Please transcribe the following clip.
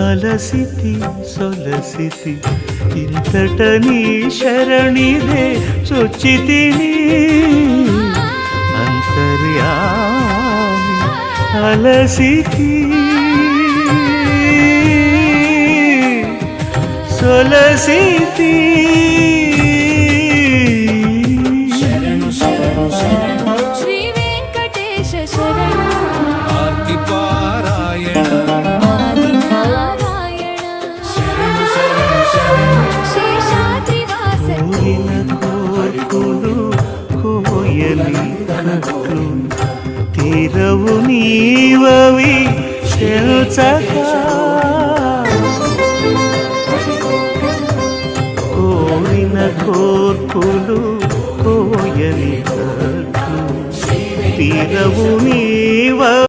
అలసితి సొలసితి ఇంతట నీ శరణిదే చొచ్చితిని అంతర్యామి అలసితి సొలసితి శ్రీ వెంకటేశ శరణు ఆర్తి పారాయణ ఆదినారాయణ శేషాద్రివాస కోరిన కోర్కులు కోయలి కట్లు తీరవు నీవవి చెల్చక కోరిన కోర్కులు కోయలి కట్లు తీరవు నీవ